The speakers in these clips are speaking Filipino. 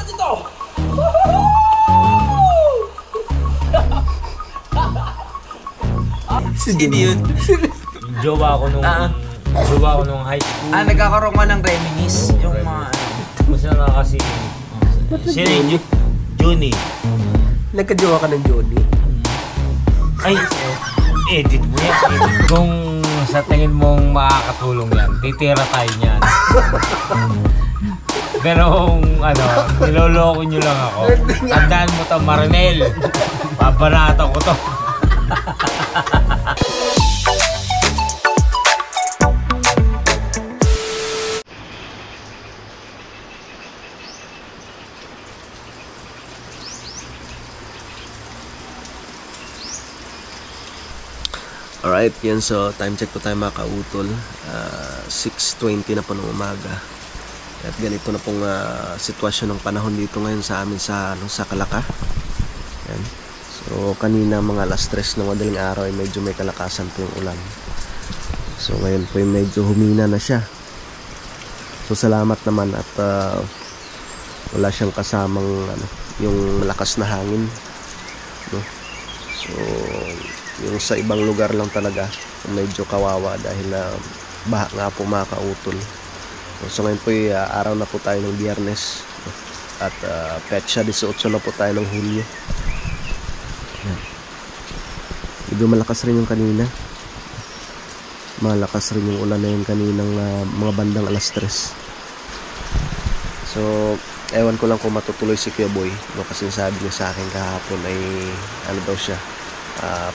ito? Sino yun? Jowa ko nung high school. Nagkakaroon ka ng reminis. Yung mga Basta na kasi, sino yung Johnny? Nagkajowa ka ng Johnny? Ay, edit mo yan. Kung sa tingin mong makakatulong yan, titira tayo niyan. Pero kung niloloko nyo lang ako, tandaan mo to, Marinel. Babanatan ko to. Alright, yan, so time check po tayo mga kautol. 6:20 na po ng umaga. At ganito na pong sitwasyon ng panahon dito ngayon sa amin sa Kalaka. Yan. So kanina mga alas 3 ng madaling araw ay medyo may kalakasan po yung ulan. So ngayon po ay medyo humina na siya. So salamat naman at wala siyang kasamang yung malakas na hangin, no? So yung sa ibang lugar lang talaga medyo kawawa dahil baha nga po mga kautol. So ngayon po ay araw na po tayo ng Biyernes at petsa 18 na po tayo ng Hulyo. Medyo malakas rin yung kanina. Malakas rin yung ulan na yun kaninang mga bandang alas 3. So ewan ko lang kung matutuloy si Kuya Boy, no? Kasi sabi niya sa akin kahapon ay daw siya,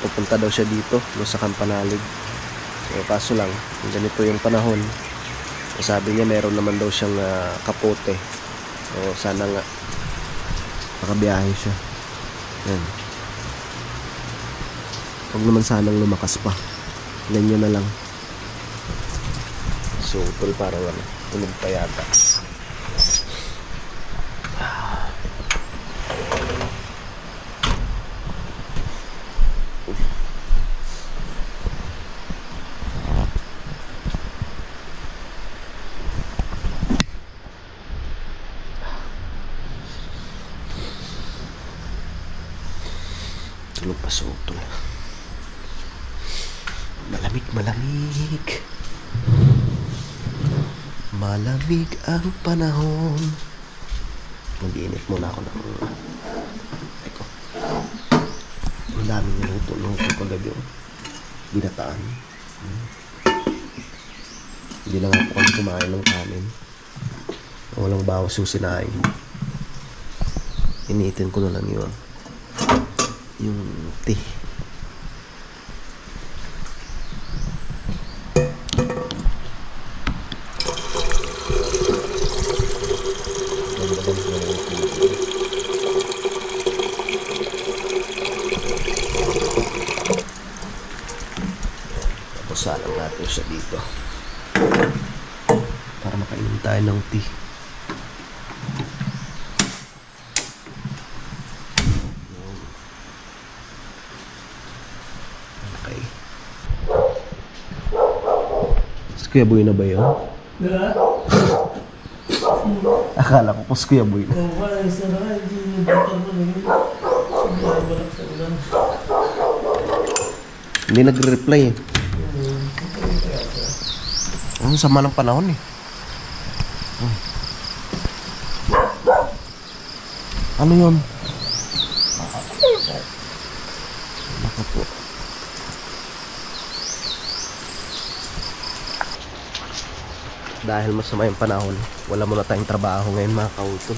pupunta daw siya dito, no, sa Kampanalig. So kaso lang ganito yung panahon. So, sabi niya meron naman daw siyang kapote. So sana nga makabiyahe siya. Yan. Huwag naman sanang lumakas pa. Ganyan na lang. So tol, parang tulog pa yata. Tulog pa sa utol. Malamig, malamig. Malamig ang panahon. Mag-iinit muna ako ng eko. Ang daming niluto kagabi. Binataan. Hindi na nga po kami kumain ng kanin. Walang bawas yung sinain. Iniitin ko na lang yun. Yung tea. Tapos salang natin siya dito para makainom tayo ng tea. Kuya Boy na ba yun? Akala ko pos Kuya Boy na. Hindi nagre-reply eh. Ang sama ng panahon eh. Ano yun? Baka po. Dahil masama yung panahon, wala muna tayong trabaho ngayon mga kautol.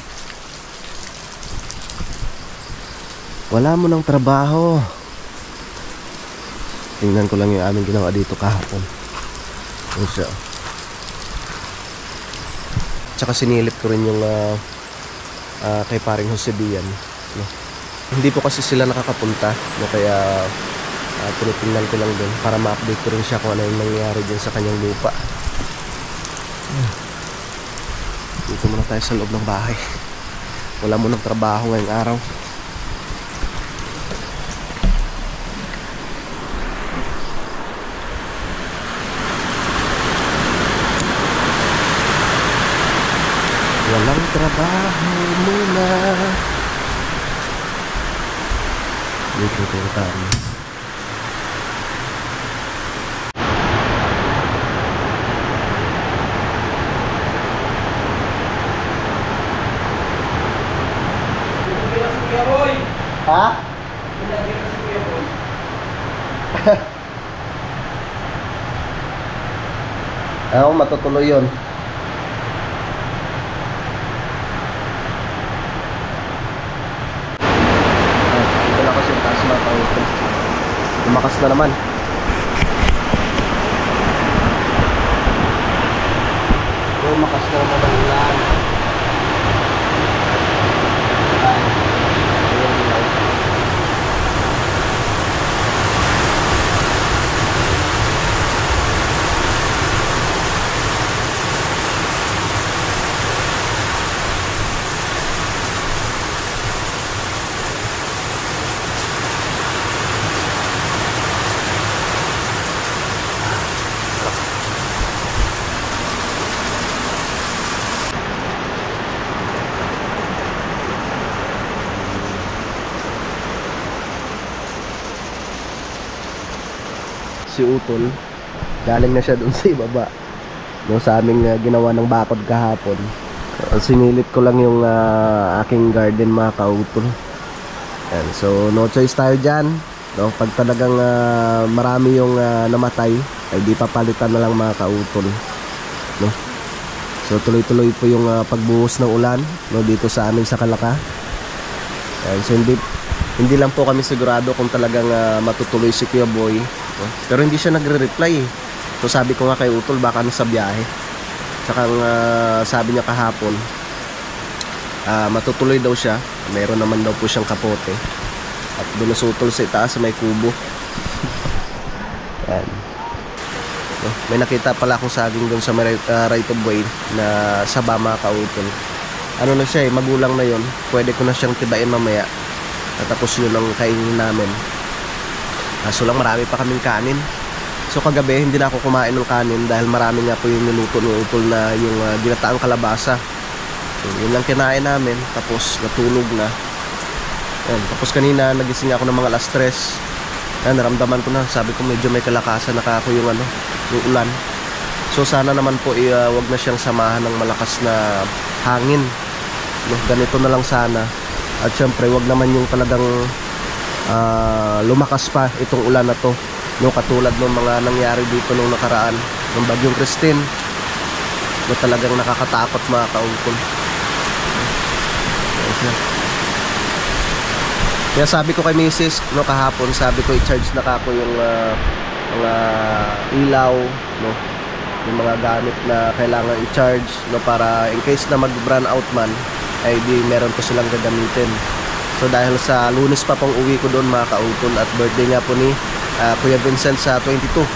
Wala mo ng trabaho. Tingnan ko lang yung aming ginawa dito kahapon. Yun siya. Tsaka sinilip ko rin yung kay paring Jose Bian, no? Hindi po kasi sila nakakapunta, no? Kaya tinitingnan ko lang din para ma-update ko rin siya kung ano yung nangyayari dyan sa kanyang lupa. Dito muna tayo sa loob ng bahay. Wala mo ng trabaho ngayong araw. Walang trabaho muna Dito tayo. Ha? Oo, matutuloy yun. Ito na kasi yung taas mga kautol. Lumakas na naman. Lumakas na naman ang ulan. Si Utol, galing na siya dun sa ibaba, no, sa aming ginawa ng bakod kahapon. Sinilip ko lang yung aking garden mga kautol. And so no choice tayo dyan, no? Pag talagang marami yung namatay, ay di papalitan na lang mga kautol, no? So tuloy-tuloy po yung pagbuhos ng ulan, no, dito sa amin sa Kalaka. And so hindi lang po kami sigurado kung talagang matutuloy si Kuya Boy, no? Pero hindi siya nagre-reply eh. So sabi ko nga kay Utol, baka nasa biyahe. Saka sabi niya kahapon, matutuloy daw siya. Meron naman daw po siyang kapote. At doon sa Utol sa itaas may kubo. Yan. No? May nakita pala akong saging doon sa right of way na saba mga kautol. Ano na siya eh, magulang na yon. Pwede ko na siyang tibain mamaya. At tapos yun ang kainin namin. So lang marami pa kaming kanin. So kagabi hindi na ako kumain ng kanin dahil marami nga po yung niluto ng Utol na yung ginataang kalabasa. So, yun lang kinain namin. Tapos natulog na. Yan. Tapos kanina nagising ako ng mga alas 3. Yan, naramdaman ko na. Sabi ko medyo may kalakasan na ako yung yung ulan. So sana naman po wag na siyang samahan ng malakas na hangin. No, ganito na lang sana. At syempre wag naman yung talagang lumakas pa itong ulan na to, no, katulad ng mga nangyari dito nung nakaraan ng bagyong Christine, no, talagang nakakatakot mga kaungkol. Kaya sabi ko kay Mrs., no, kahapon sabi ko i-charge na kako yung mga ilaw, no, yung mga gamit na kailangan i-charge, no, para in case na mag-brown out man ay di meron ko silang gagamitin. So dahil sa Lunes pa pong uwi ko doon mga kautol at birthday nga po ni Kuya Vincent sa 22.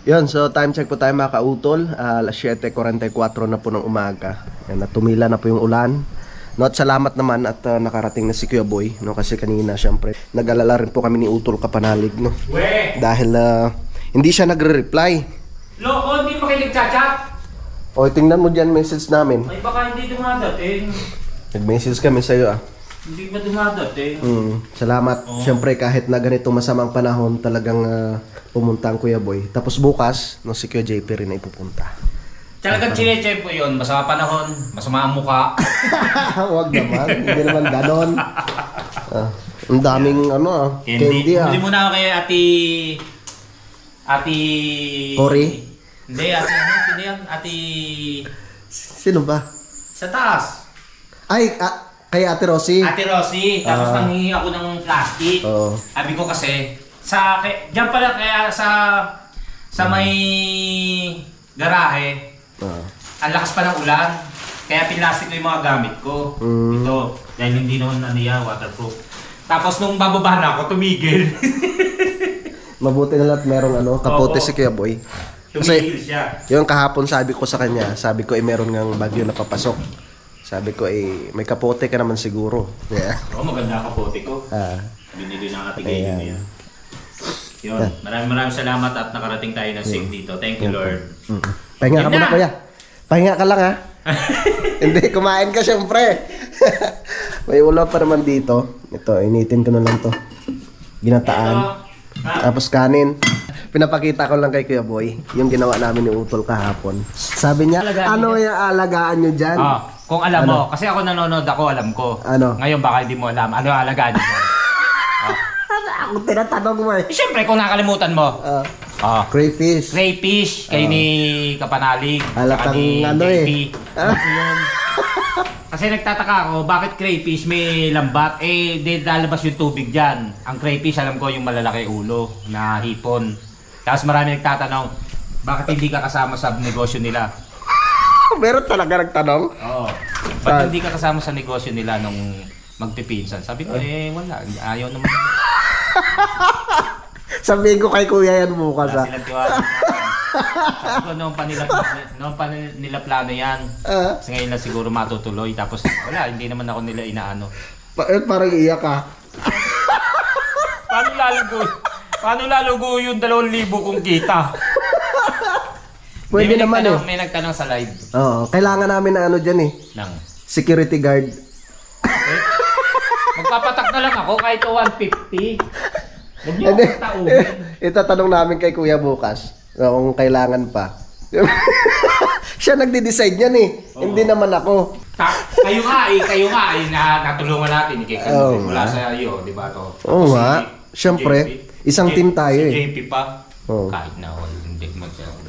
Yun, so time check po tayo mga kautol. Alas 7:44 na po ng umaga. Yan, tumila na po yung ulan. No, at salamat naman at nakarating na si Kuya Boy, no, kasi kanina syempre nag-alala rin po kami ni Utol Kapanalig, no. Dahil hindi siya nagre-reply. Loko, hindi pa kayo nagchat-chat? O, tingnan mo diyan message namin. Ay baka hindi dumadating. Nag-message kami sa iyo Hindi ba dumadating? Salamat. Syempre kahit na ganitong masamang panahon talagang pumunta ang Kuya Boy. Tapos bukas, no, si Kuya JP rin ay pupunta. Talagang chinecheck po yun, masama panahon, masama ang mukha. Huwag naman, hindi naman ganon. Ang daming candy Huli muna ako kay Ati... Cory? Hindi, sino yan? Sino ba? Sa taas. Ay, kay Ate Rosie. Ate Rosie, tapos nanghingi ako ng plastic. Sabi ko kasi, diyan pala kaya sa may garahe, ang lakas pa ng ulan, kaya pinlastic ko yung mga gamit ko. Ito, dahil hindi naman waterproof. Tapos nung bababa na ako, tumigil. Mabuti na lahat merong kapote si Kuya Boy. Tumigil siya. Yung kahapon sabi ko sa kanya, sabi ko meron ngang bagyo na papasok. Sabi ko may kapote ka naman siguro. Yeah. Oo, maganda kapote ko. Binili ng Ate Gayle na yan. Yun. Maraming salamat at nakarating tayo ng safe dito. Thank you, Lord. Pahinga ka Yun muna, na. kuya. Pahinga ka lang, ha? Hindi, kumain ka syempre. May ulam pa naman dito. Ito, initin ko na lang to. Ginataan. Tapos kanin. Pinapakita ko lang kay Kuya Boy yung ginawa namin ni Utol kahapon. Sabi niya, ano yung alagaan nyo dyan? Kung alam mo, kasi ako nanonood ako, alam ko. Ano? Ngayon baka hindi mo alam. Ano yung alagaan niyo? Ako tinatanong mo eh. Siyempre, kung nakalimutan mo. Crayfish. Crayfish, kay ni Kapanalig. Halatang saka ni ano JP. eh. Kasi nagtataka ako, bakit crayfish may lambat? Eh, di lalabas yung tubig dyan. Ang crayfish, alam ko yung malalaki ulo na hipon. Tapos marami nagtatanong, bakit hindi ka kasama sa negosyo nila? Meron talaga nagtanong? Oo. Ba't hindi ka kasama sa negosyo nila nung magpipinsan? Sabi ko, wala. Ayaw naman. Sabihin ko kay Kuya yan bukas, Wala silang tiwala. Sabi ko, noong pa nila plano yan. Kasi ngayon lang siguro matutuloy. Tapos wala, hindi naman ako nila inaano. Parang iyak ka. Paano lalago yung 2,000 kong kita? Pwede naman eh. May nagtanong sa live. Oo, kailangan namin ng ano dyan eh. Nang Security guard. magpapatak na lang ako kahit 150. Huwag niyo Hindi. akong tauhin. Itatanong namin kay Kuya bukas kung kailangan pa. Siya nagde-decide yan eh. Hindi naman ako. Kayo nga eh, natulungan natin. Mula sa iyo, di ba to? Oo nga. Siyempre, isang team tayo eh. Si JP pa. Oo. Kahit na ako, hindi magsasabi.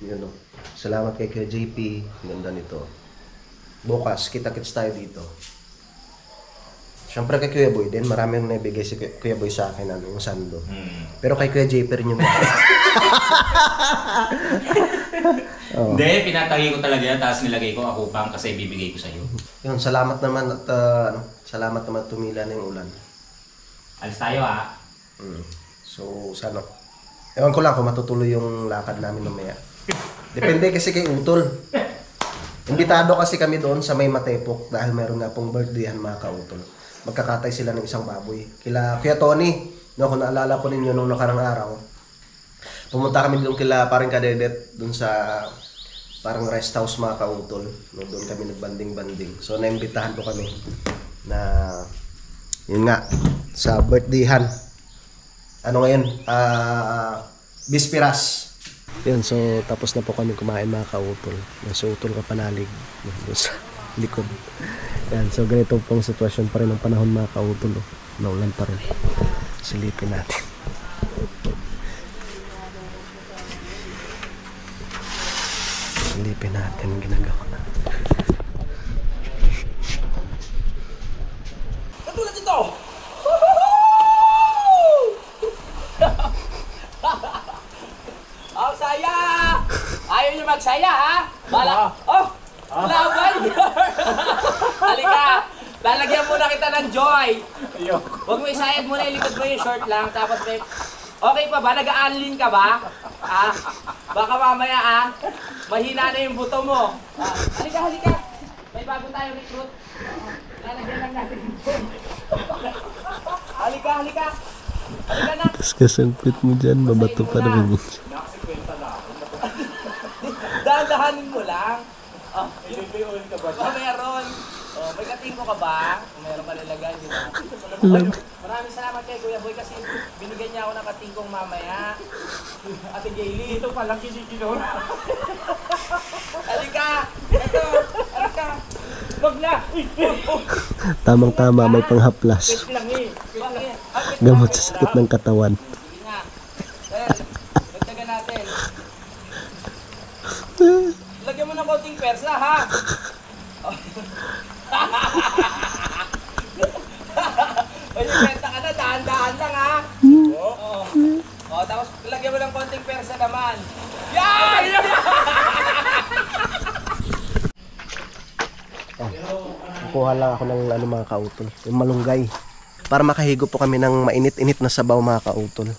Yun o. Salamat kay Kuya JP. Ganda nito. Bukas, kita-kits tayo dito. Siyempre kay Kuya Boy din, marami nang naibigay si Kuya Boy sa akin, yung sando. Pero kay Kuya JP rin yung Hindi, pinatagi ko talaga yan, tapos nilagay ko ako pang kasi bibigay ko sa iyo. Yun, salamat naman at salamat naman tumila na yung ulan. Alis tayo ha. So, sana. Ewan ko lang kung matutuloy yung lakad namin mamaya. Depende kasi kay Utol. Imbitado kasi kami doon sa May Matepok dahil meron nga pong birthdayhan mga ka-Utol. Magkakatay sila ng isang baboy. Kila Kuya Tony, no, kung naalala po ninyo nung nakarang araw, pumunta kami doon kila parang kadedet doon sa parang rest house mga ka-Utol. No, doon kami nagbanding-banding. So, naimbitahan po kami na yun nga, sa birthdayhan. Ano ngayon? Bispiras. Yan, so tapos na po kami kumain mga ka-Utol. Nasa Utol Kapanalig. Sa likod. Yan, so ganito pong sitwasyon pa rin ng panahon mga ka-Utol. Naulan pa rin. Silipin natin. Silipin natin ginagawa na. Katulad ito! Oh, saya! Ayaw niyo magsaya, ha? Bala! Oh! Laban! Halika! Lalagyan muna kita ng joy! Huwag mo isayad muna, ilikod mo yung short lang, tapos may... Okay pa ba? Nag-a-unlean ka ba? Ah, baka mamaya, mahina na yung buto mo. Halika, halika! May bago tayong recruit. Lalagyan lang natin ito. Halika, halika! Halika na! Tapos kasangkot mo dyan, mabato pa naman yun. Dahan-dahanin mo lang. Oh, meron. Oh, may katingko ka ba? Kung meron ka nilagay, di ba? Maraming salamat kay Kuya Boy kasi binigyan niya ako ng katingkong mamaya. Ate Jaylee, ito palang kinikilor. Halika! Ito! Halika! Wag na! Tamang-tama, may panghaplas. Wait lang eh. Gamot sa sakit ng katawan. Sige nga. Dagdagan natin. Lagyan mo ng konting persa, ha? Pwede benta ka na, dahan-dahan lang, ha? Oo. Oh, tapos lagyan mo ng konting persa naman. Yan! Kukuha lang ako ng ano mga ka-Utol, yung malunggay. Para makahigo po kami ng mainit-init na sabaw mga ka-Utol.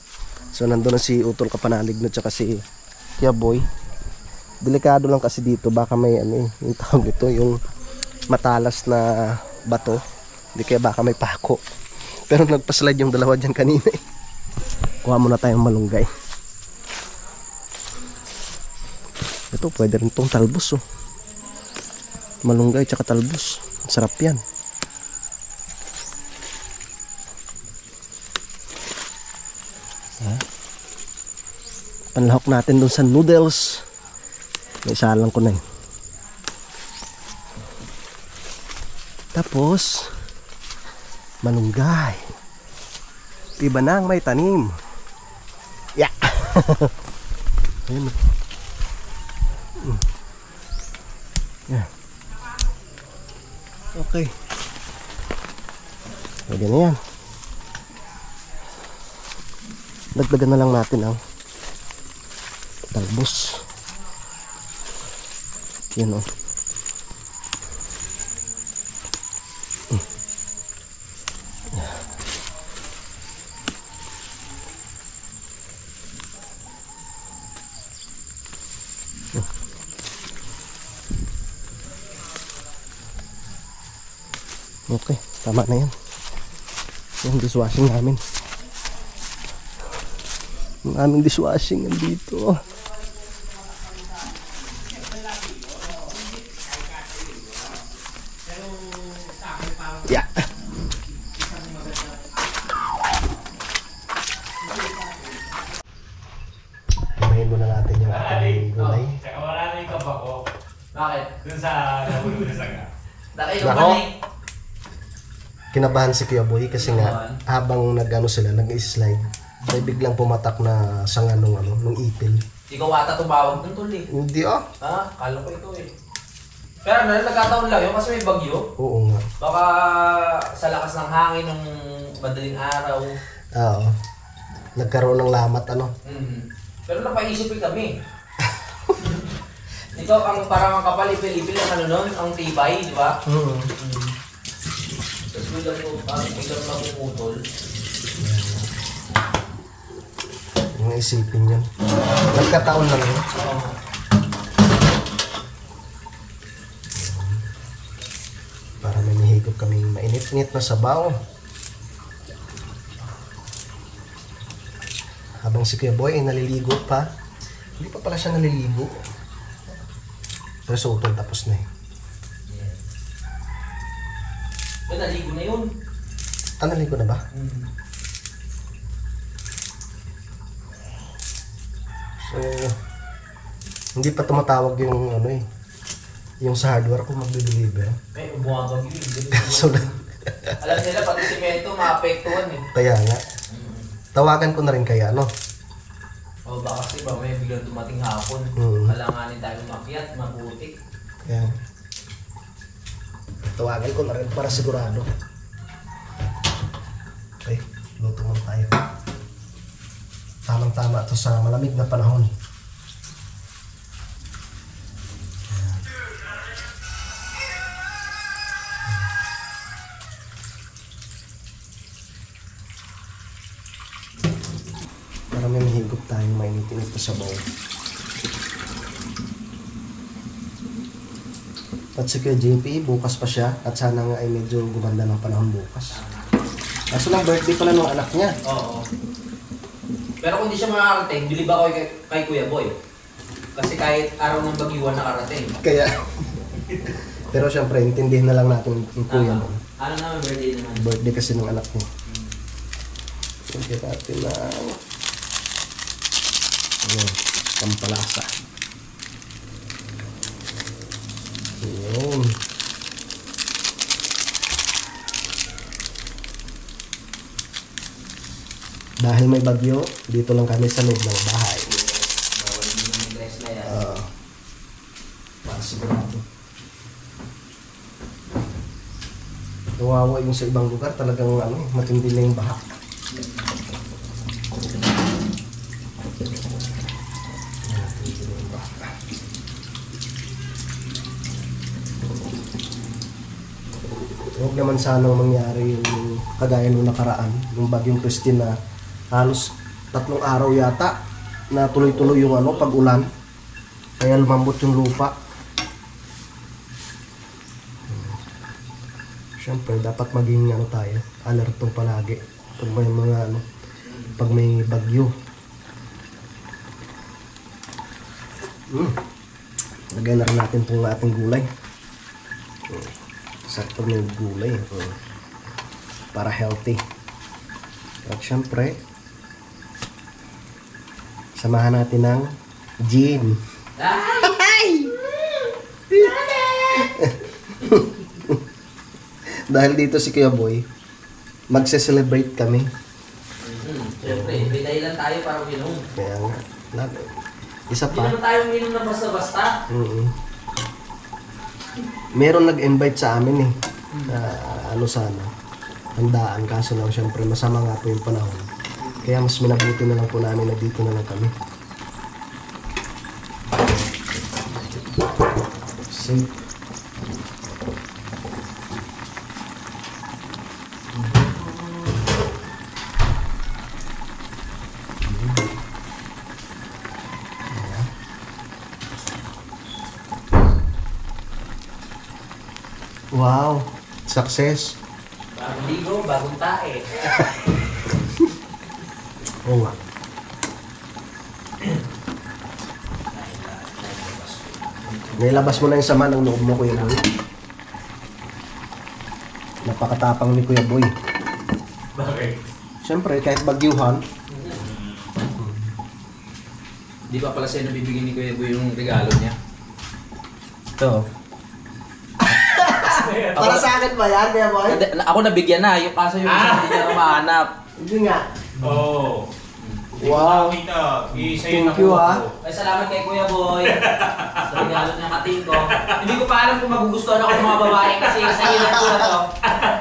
So nandun na si Utol Kapanalig at saka si Kuya Boy. Delikado lang kasi dito, baka may ano yung tawag ito, yung matalas na bato Hindi kaya baka may pako. Pero nagpaslide yung dalawa dyan kanina eh. Kuha muna tayong malunggay. Ito pwede rin tong talbos oh. Malunggay tsaka talbos. Sarap yan. Panlahok natin dun sa noodles. May isalang ko na yun. Tapos malunggay. Diba nang may tanim? Yeah. Ayun. Yeah. Okay. Pwede na yan. Dagdagan na lang natin ang talbos. Yan o. Okay, tama na yan. Yung dishwashing namin. Yung aming dishwashing nandito. Yeah. Himayin muna natin yung ating gulay. Saka wala na yung kabako. Bakit? Dun sa nabulong na saga. Dahil Nako. yung panay. Kinabahan si Kuya Boy kasi nga habang nag-ano sila, nag-slide, ay biglang pumatak na sanga nung ipil. Ikaw ata tumawag dun tol eh. Hindi ah. Ha? Kala ko ito eh. Pero nagkataon lang yun kasi may bagyo. Oo nga. Baka sa lakas ng hangin ng madaling araw. Oo. Nagkaroon ng lamat Pero napaisipin kami. Ikaw ang parang ang kapal, ipil-ipil ang nun, ang tibay, di ba? Tapos biglang napuputol. Yung isipin yun. Nagkataon lang yun. Para may nahigop kaming mainit-init na sabaw. Habang si Kuya Boy ay naliligo pa. Hindi pa pala siya naliligo. Pero sa utol tapos na eh. Pero naligo na yun. Naligo na ba? So, hindi pa tumatawag yung yung sa hardware kung magde-deliver. May bumabag yun. So, Alam nila, pati simento, maapektuhan eh. kaya nga. Tawagan ko na rin kaya, no? O baka kasi ba may biglang dumating hapon. Kalanganin tayo makiat, mabutik. Kaya, tawagan ko na rin para sigurado. Okay, luto muna tayo. Tamang-tama ito sa malamig na panahon. Para may mahigop tayong mainitin ito sa bowl. At si Kuya JP, bukas pa siya at sana nga ay medyo gumanda ng panahon bukas. Kaso lang birthday pala ng anak niya. Oo. Pero kung di siya makakarating, bilib ako kay Kuya Boy. Kasi kahit araw ng bagyuan nakarating. Kaya, pero syempre, intindihin na lang natin yung kuya mo. Ano naman birthday naman? Birthday kasi ng anak niya. So, kaya natin na pampalasa. Yun. Dahil may bagyo, dito lang kami sa loob ng bahay. Bawal mo ng dress na yan. Para sigurado. Nawawa yung sa ibang lugar, talagang matindi na yung baha. Huwag naman sanang mangyari yung kagaya nung nakaraan, yung bagyong Christine na halos 3 araw yata na tuloy-tuloy yung pag-ulan. Kaya lumambot yung lupa. Siyempre, dapat maging ano tayo, alerto palagi. Pag may mga ano, pag may bagyo. Lagyan na rin natin itong ating gulay. Sakto na yung gulay. Para healthy. At siyempre, samahan natin ng gin. Dahil dito si Kuya Boy, magse-celebrate kami. Siyempre, may dahilan tayo para uminom. Kaya nga, isa Hindi pa. naman tayo uminom na basta-basta. Meron nag-invite sa amin eh. Ano sana, handaan. Kaso lang syempre masama nga po yung panahon. Kaya mas minabuti na lang po namin na dito na lang kami. Safe. Wow, success. Bagong ligo, bagong tae. Oo nga. Nailabas mo na yung sama ng loob mo, Kuya Boy. Napakatapang ni Kuya Boy. Bakit? Siyempre, kahit bagyuhan, Di ba pala sa'yo nabibigyan ni Kuya Boy yung regalo niya? ito. Para sa akin ba yan, Kuya Boy? Ako nabigyan na, yung kaso yung isa hindi niya mahanap. Hindi nga. Oo. Wow. Thank you, ah. Ay, salamat kay Kuya Boy. Sa regalo niya kating ko. Hindi ko pa alam kung magugustuhan ako ng mga babae kasi sa ilan ko na to.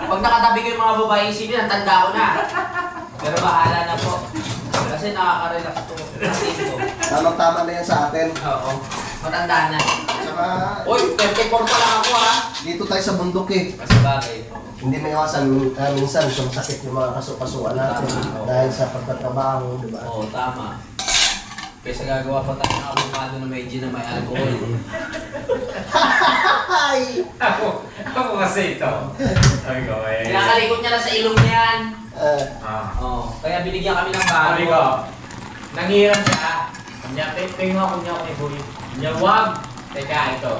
Pag nakatabi ko yung mga babae, isipin, natanda ko na. Pero bahala na po. Kasi nakaka-relax ko. Kating ko. Tamang-tama na yan sa atin. Oo. Matanda na. Tsaka, Uy, 34 pa lang ako ha. dito tayo sa bundok eh. Kasi bagay. Hindi may iwasan, minsan sumasakit yung mga kasukasuan natin dahil sa pagtatrabaho, di ba? Oo, tama. Kaysa gagawa pa tayo ng avocado na may gin na may alcohol. Ay! Ako kasi ito. Sabi ko eh. Kinakalikot niya na sa ilong niya yan. Ah. Kaya binigyan kami ng Sabi ko, bago. nangiram siya. Kanya, tingin ako niya ako ni Boy. Kanya, wag. Teka, ito.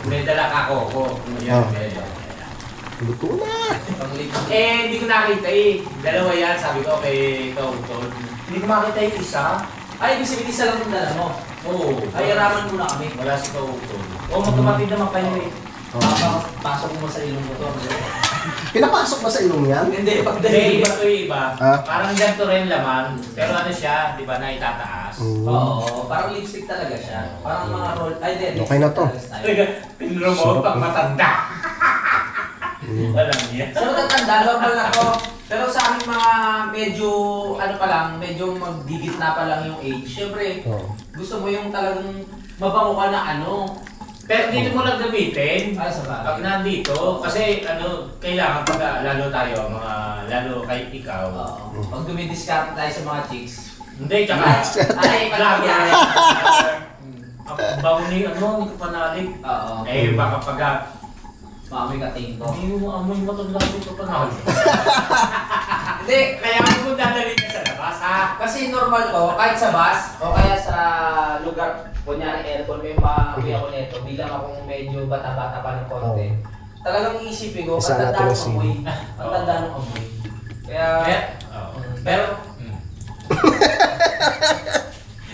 May dala ka ko. Luto na! Panglikot. Hindi ko nakita eh. Dalawa yan, sabi ko kay Tol. Hindi ko makita yung isa. Ay, ibig sabihin isa lang yung dala mo. Oo. Ay, araman muna kami. Wala si Tol. Oo, magkamatid naman kayo eh. Pasok mo sa ilong mo to. Pinapasok ba sa ilong yan? Hindi, pag Hindi, dali. iba to iba. Ah? Parang ganito rin laman. Pero ano siya, di ba, na itataas. Oo, parang lipstick talaga siya. Parang mga roll. Ay, hindi. Okay na to. Pinro mo, pag matanda. Alam niya. Sa matatanda, normal na to. Pero sa amin mga medyo, ano pa lang, medyo magdidit na pa lang yung age. Siyempre, gusto mo yung talagang mabango ka na ano. Pero dito mo lang gamitin. Para sa Pag bagay. nandito, kasi ano, kailangan pag lalo tayo, lalo kay ikaw. Oo. Pag dumidiskarte tayo sa mga chicks. Hindi, tsaka, Ay, lagi. palagyan. Ang bago ni, hindi ko panalig. Oo. Eh, baka pag, Maamoy kating ko. hindi mo amoy matanda ko panalig. Hindi, Kaya mo dadalhin ka sa labas, ha? kasi normal to, kahit sa bus o kaya sa lugar, kunyari aircon, may maamoy ako nito, bilang akong medyo bata-bata pa ng konti. Talagang iisipin ko, Isa ang tanda natin ng si- amoy. Ang tanda ng amoy. Kaya, Pero,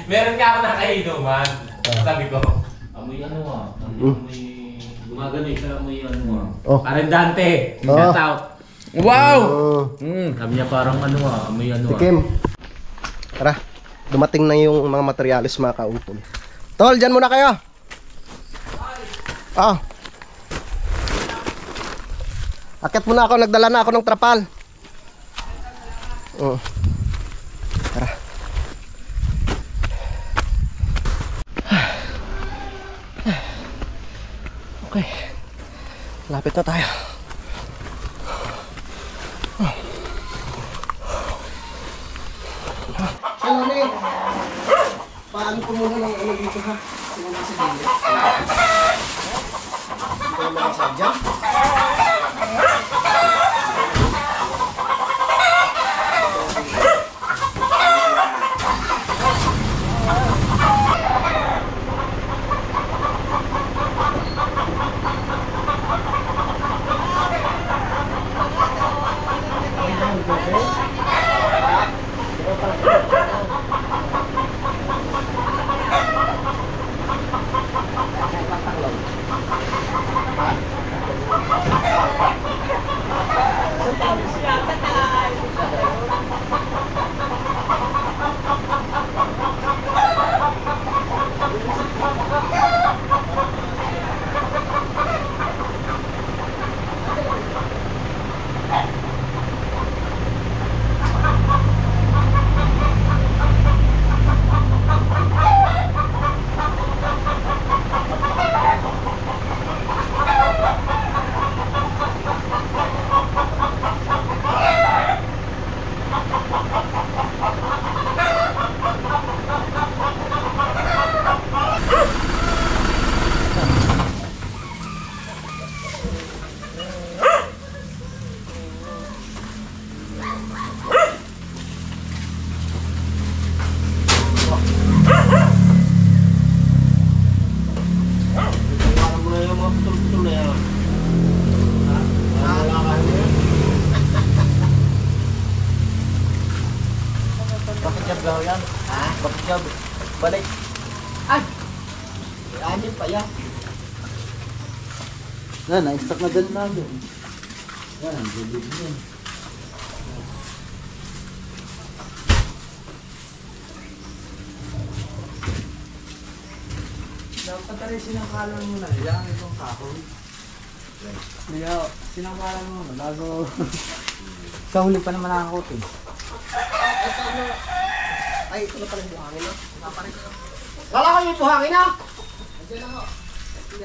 meron nga ako nakainuman. Sabi ko, amoy ano amoy, gumagano'y siya, amoy ano Oh. Parang Dante, Oh. shout out. Wow! Mm. Sabi niya parang amoy Tikim. Tara, dumating na yung mga materialis mga kautol. Tol, dyan muna kayo. Akit muna ako, nagdala na ako ng trapal. Tara. Okay. Lapit na tayo. Hello, Nick. Paano ko muna ng ano dito ha? Sino na sa gilid? Ito naman sa dyan. daw yan. Ha? Bakit siya balik? Ay! Anin pa yan. Yan, na-stock na dyan na doon. Yan, ang bilib yun. Dapat rin sinangkalan mo na. Yan itong kahoy. Kaya sinangkalan mo na. Bago... Sa huli pa naman nakakot eh. Ay, ito na pala yung buhangin na. Kala ko yung buhangin na!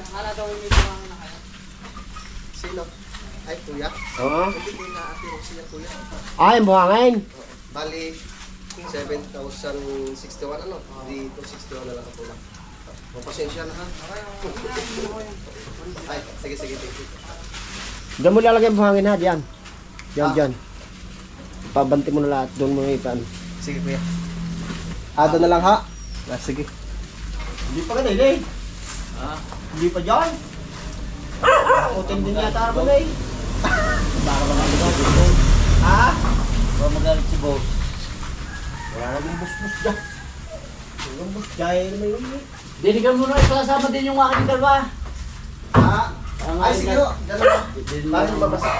Kala daw yung may buhangin na kaya. Sino? Ay, kuya. Oo. Hindi ko na ate Rosie yan, kuya. Ay, yung buhangin. Bali, 7,061 ano? Di 261 na lang ako lang. Pasensya na ha. Ay, sige, thank you. Diyan mo lalagay yung buhangin ha, diyan. Diyan. Pabanti mo na lahat, doon mo ipan. Sige, kuya. Doon na lang ha. Sige. Hindi pa ganun eh. Hindi pa dyan. Utin din yata ako na eh. Baka ba magalit si boss? Ha? Baka magalit si boss. Wala namang bus-bus dyan. Yung bus dyan na yun eh. Dinigan mo na ikasama din yung aking dalawa. Ha? Ang Ay, aking sige dalawa. ho. Diyan na lang. Paano yung babasa?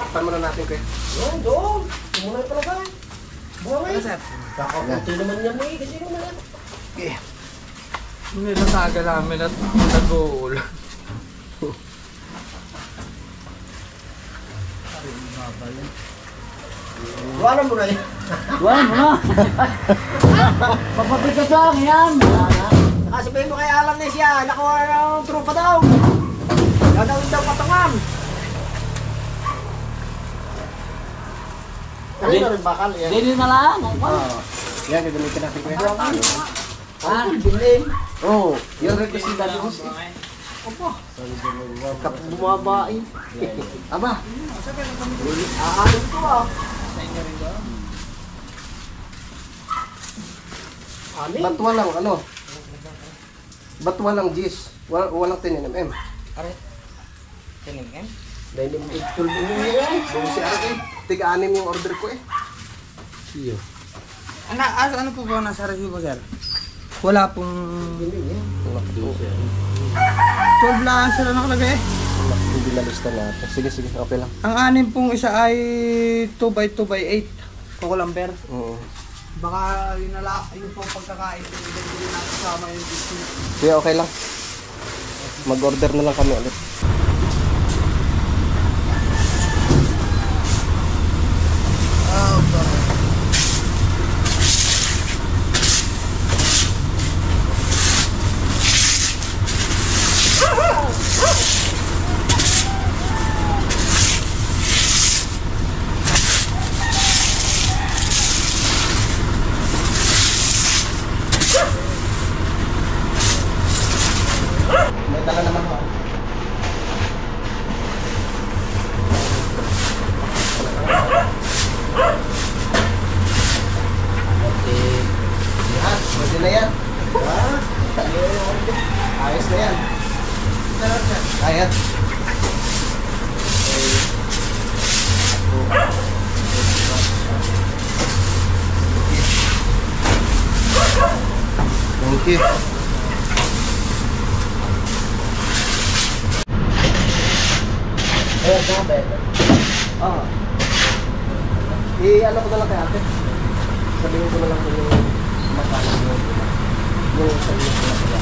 Pan muna natin, kuya. Yun, doon. Sumunay pala ka. Buhangin. Kakakunti naman niya mo eh. Kasi naman yan. Okay. Hindi nasaga namin at nag-uulan. Buwanan mo na eh. Buwan mo na. Papabigat lang yan. Nakasabihin mo kay Alan na siya. Nakuha ng trupa daw. Gagawin daw patungan. Ano na rin bakal yan? Dinin na lang. Yan, gagamitin natin, kuya. Ah, bilhin. Oo. Yung request ni Daddy Boss. Bumaba eh. Aba. Aanin ko ah. Anin? Ba't walang ano? Ba't walang G's? Walang 10 mm. Tining Dahil yung tulbing mo yan. Buong si Ate. Tiga-anim yung order ko eh. ano po ba nasa review sir? Wala pong... 12 lang sila nakalagay. Hindi na lista natin. Sige, okay lang. Ang anim pong isa ay 2x2x8. Kukulamber. Oo. Baka yun yung pong pagkakain. Hindi natin kasama yung distance. Kuya, okay lang. Mag-order na lang kami ulit. May dala naman ho. Yan, pwede na yan. Ayos na yan. Ayos. Thank you. Ayan, saan ba ito? Ah. I-ano ko na lang kay ate. Sabihin ko na lang kung yung makalang yung sa inyo ko na kaya.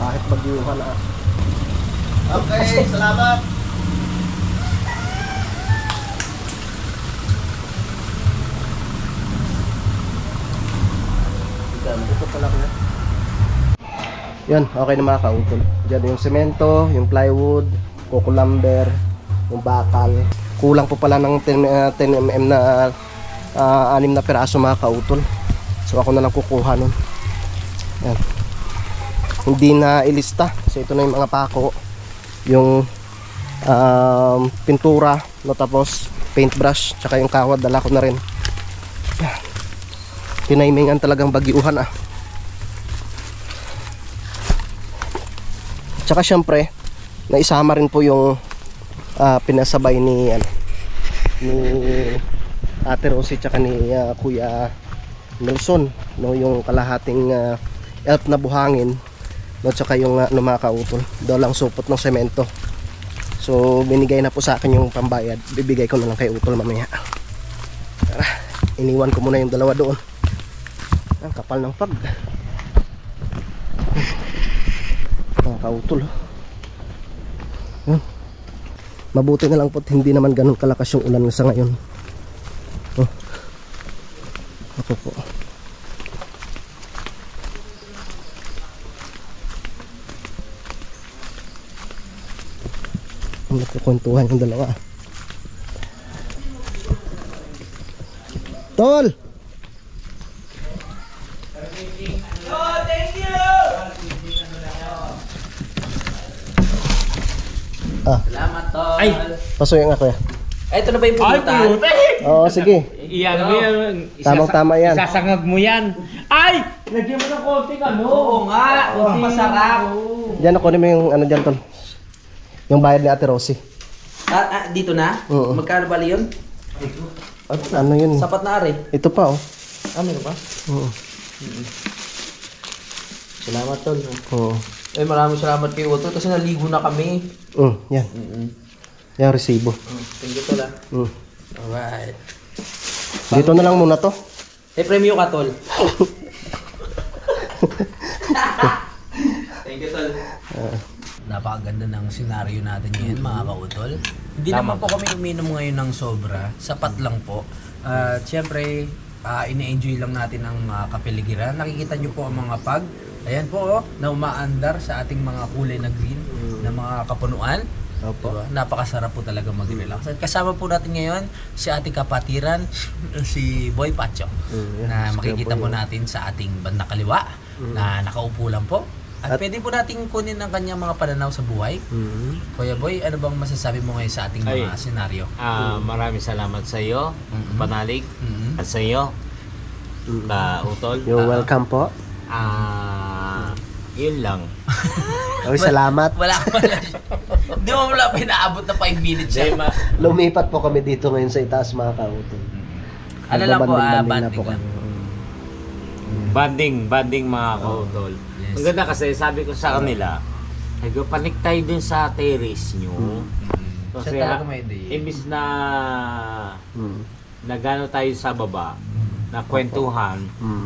Kahit bagyuhan na. Okay, salamat. Ito pala ko. Yan, okay na mga kautol. Diyan yung semento, yung plywood, coco lumber, yung bakal. Kulang po pala ng 10 mm na 6 na piraso mga kautol. So ako na lang kukuha nun. Yan. Hindi na ilista. So ito na yung mga pako. Yung pintura, no, tapos paintbrush, tsaka yung kawad, dala ko na rin. Tinaimingan talagang bagyuhan ah. Tsaka syempre, naisama rin po yung pinasabay ni Ate Rosie tsaka ni Kuya Nelson, no, yung kalahating elf na buhangin, no, tsaka yung mga kautol. Daw lang supot ng semento. So binigay na po sa akin yung pambayad. Bibigay ko na lang kay Utol mamaya. Tara, iniwan ko muna yung dalawa doon. Ang kapal ng pag. Mga kautol. Mabuti na lang po hindi naman ganun kalakas yung ulan sa ngayon. Ako po. Nagkukwentuhan yung dalawa. Tol! Salamat, Tol. Ay! Pasuyin nga kuya. Ito na ba yung pulutan? Oo, sige. Iyan mo yan. Tamang-tama yan. Isasangag mo yan. Ay! Lagyan mo ng konting ano. Oo nga, masarap. Diyan ako mo yung ano dyan, Tol. Yung bayad ni Ate Rosie. Dito na? Oo. Magkano bali yun? Ano yun? Sapat na ari. Ito pa oh. Ano ba? Oo. Salamat, Tol. Oo. Eh, maraming salamat kay Utol kasi naligo na kami. Yan. Yan, resibo. Thank you, Tol. Alright. Dito na lang muna to. Eh, premyo ka, Tol. Thank you, Tol. Napakaganda ng senaryo natin ngayon, mga kautol. Hindi naman po kami uminom ngayon ng sobra. Sapat lang po. At syempre, ine-enjoy lang natin ang kapiligiran. Nakikita nyo po ang mga pag. Ayan po, na umaandar sa ating mga kulay na green na mga kapunuan. Opo. Diba? Napakasarap po talaga mag-relax. At kasama po natin ngayon si ating kapatiran, si Boy Pacho, na makikita po natin sa ating bandang kaliwa na nakaupo lang po. At pwede po natin kunin ang kanyang mga pananaw sa buhay. Kuya Boy, ano bang masasabi mo ngayon sa ating mga senaryo? Maraming salamat sa iyo, Panalig, at sa iyo, Utol. You're welcome po. Yun lang. Oy, salamat. Wala. Hindi mo wala pinaabot na 5 minutes siya. Lumipat po kami dito ngayon sa itaas mga kautol. Ano lang po, Nagbabanding-banding banding lang. Banding mga kautol. Yes. Ang ganda kasi sabi ko sa kanila, panik tayo din sa terrace nyo. Kasi Siya talaga may idea. imbis na nagano tayo sa baba, na kwentuhan,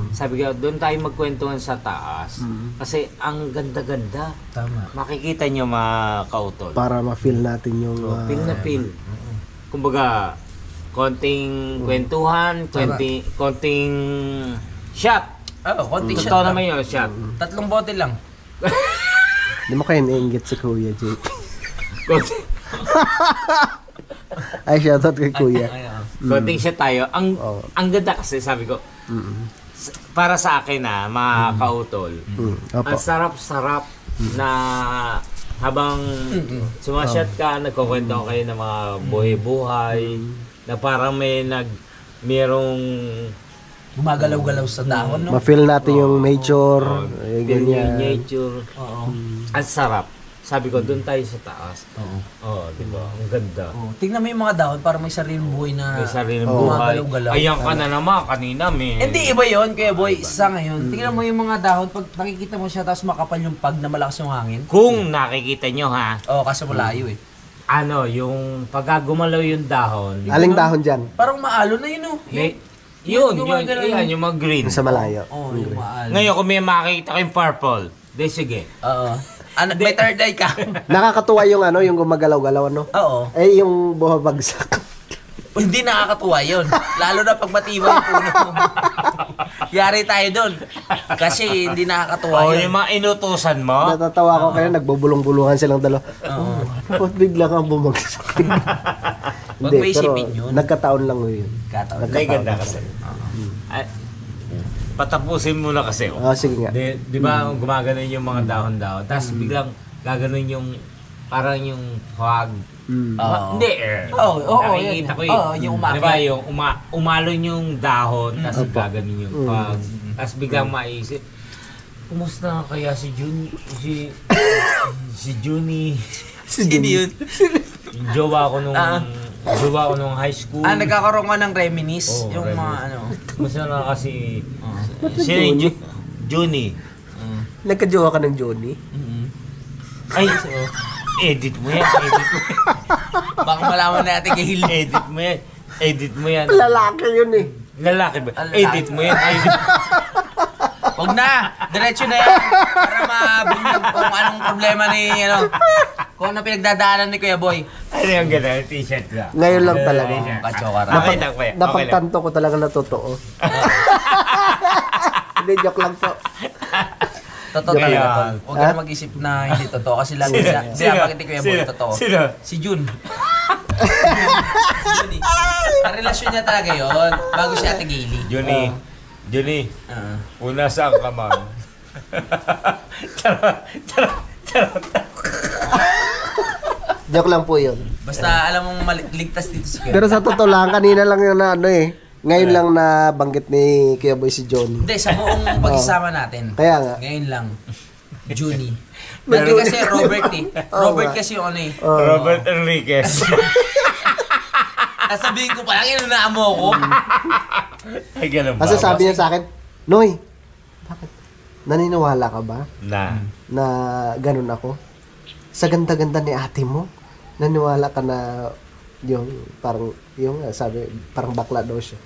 sabi ko doon tayo magkwentuhan sa taas. Kasi ang ganda-ganda. Tama. Makikita nyo mga kautol. para ma-feel natin yung Feel na feel. Kumbaga, konting kwentuhan, konting shot. Konting shot Totoo lang. naman yun, shot. 3 bote lang. Hindi mo kayo nainggit si Kuya Jake. Ay, shoutout kay Kuya. Konting shot tayo. Ang ganda kasi, sabi ko, para sa akin mga kautol, Opo. ang sarap-sarap na habang sumasyat ka, nagkukwento kayo ng mga buhay-buhay, na parang mayroong Gumagalaw-galaw sa dahon, no? Ma-feel natin yung nature. yung nature. Oo. Ang sarap. Sabi ko, doon tayo sa taas. Oo, di ba? Ang ganda. Tingnan mo yung mga dahon para may sariling buhay na May sariling buhay. gumagalaw-galaw. Ayan ka na naman, kanina may... Hindi, iba yun, Kuya Boy. Isa ngayon. Tingnan mo yung mga dahon. Pag nakikita mo siya, tapos makapal yung pag na malakas yung hangin. Kung nakikita nyo ha, Kaso malayo eh. yung pagkagumalaw yung dahon, Aling dahon dyan? Parang maalo na yun, oh. yun, gumagalaw yan, yung mga green. Sa malayo. Yung maalo. Ngayon, kung may makikita kayong purple, di sige. Oo. May third eye ka. Nakakatuwa yung yung gumagalaw-galaw, no? Oo. Eh, yung bumabagsak. Hindi nakakatuwa yun. Lalo na pag matibay yung puno mo. Yari tayo doon. Kasi hindi nakakatuwa Oh, yun. yung mga inutusan mo. Natatawa ko kayo, nagbubulong-bulungan silang dalawa. Ba't bigla kang bumagsak? Huwag mo isipin yun. Nagkataon lang yun. Kataon. Hindi, ganda kasi. Ay, patapusin mo na kasi. Oh. Sige nga. Di ba gumaganon yung mga dahon-dahon, tapos biglang gaganon yung parang yung fog. Hindi Oo, nakikita yun. ko Oo, yung umakyat. Di ba yung umalon yung dahon, tapos gaganon yung fog. Tapos biglang maisip, kumusta kaya si Jun, si Junie? Sino yun? Jowa ko nung high school. Nagkakaroon ka ng reminisce. Yung reminisce. mga ano. Kumusta na kasi, sino yung Junie? Nagkajowa ka ng Johnny? Ay, edit mo yan. Baka malaman natin kay Hill. Edit mo yan. Lalaki yun eh. Lalaki ba? Lalaki. Edit mo yan. Huwag na! Diretso na yan! Para mabinyag kung anong problema ni, kung ano pinagdadaanan ni Kuya Boy. Ano yung gano'n? T-shirt ka. Ngayon lang talaga. Kachokara. Okay lang. Napagtanto ko talaga na totoo. Hindi, joke lang po. Totoo Joke talaga lang. tol. Huwag ka na mag-isip na hindi totoo. Kasi lagi sinabagit ni Kuya Boy totoo. Sino? Si Jun. Si Jun eh. Karelasyon niya talaga yun. Bago si Ate Gaily. Johnny, una saan ka man? Charot. Joke lang po yun. Basta alam mong ligtas dito si Kuya. Pero sa totoo lang, kanina lang yung ngayon lang nabanggit ni Kuya Boy si Johnny. Hindi, sa buong pagsasama natin. Kaya nga. Ngayon lang. Junie. Dati kasi Robert eh. Robert kasi yung ano eh. Robert Enriquez. Sasabihin ko pa lang, inunaan mo ako. Ay, ganun ba? Kasi sabi niya sa akin, Noy, bakit? Naniniwala ka ba na ganun ako? Sa ganda-ganda ni ate mo, naniwala ka na yung parang, sabi, parang bakla daw siya.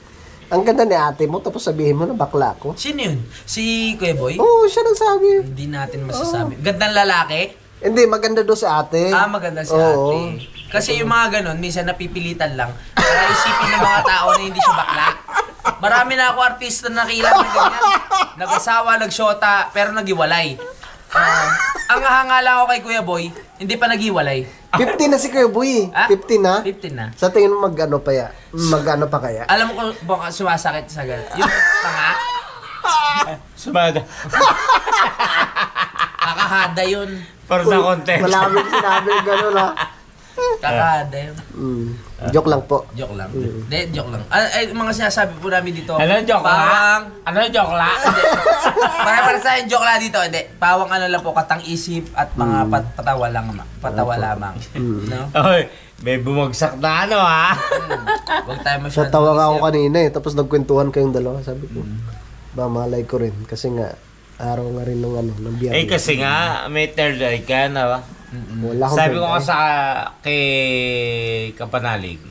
Ang ganda ni ate mo, tapos sabihin mo na bakla ako. Sino yun? Si Kuya Boy? Oo, siya nagsabi. Hindi natin masasabi. Gandang lalaki? Hindi, maganda daw si ate. Maganda si Oo. ate. Kasi yung mga ganon, minsan napipilitan lang para isipin ng mga tao na hindi siya bakla. Marami na ako artista na nakilala na ganyan. Nag-asawa, nag-shota, pero nag-iwalay. Ang hanga lang ako kay Kuya Boy, hindi pa nag-iwalay. 50 na si Kuya Boy. 50 na? 15 na. Sa tingin mo mag-ano pa kaya? Alam mo kung baka sumasakit sa ganun. Yung tanga, Sumada. kakahada yun. For the content. Malamig sinabi gano'n ha. Kakahada yun. Joke lang po. Joke lang. Hindi, joke lang. Ay, mga sinasabi po namin dito. Ano joke la? Pawang. Ano joke la? Para sa akin, joke lang dito. Hindi. Pawang ano lang po, katang isip at mga patawa lang. Patawa lamang. No? Oy, may bumagsak na ano ha? Huwag tayo masyadong Natawa nga ako mag-isip. kanina tapos nagkwentuhan kayong dalawa. Sabi ko, ba malay ko rin. Kasi nga, araw nga rin ng biyaya. Eh kasi nga, may third eye ka na ba? Wala akong Sabi ko third nga eye. sa kay Kapanalig.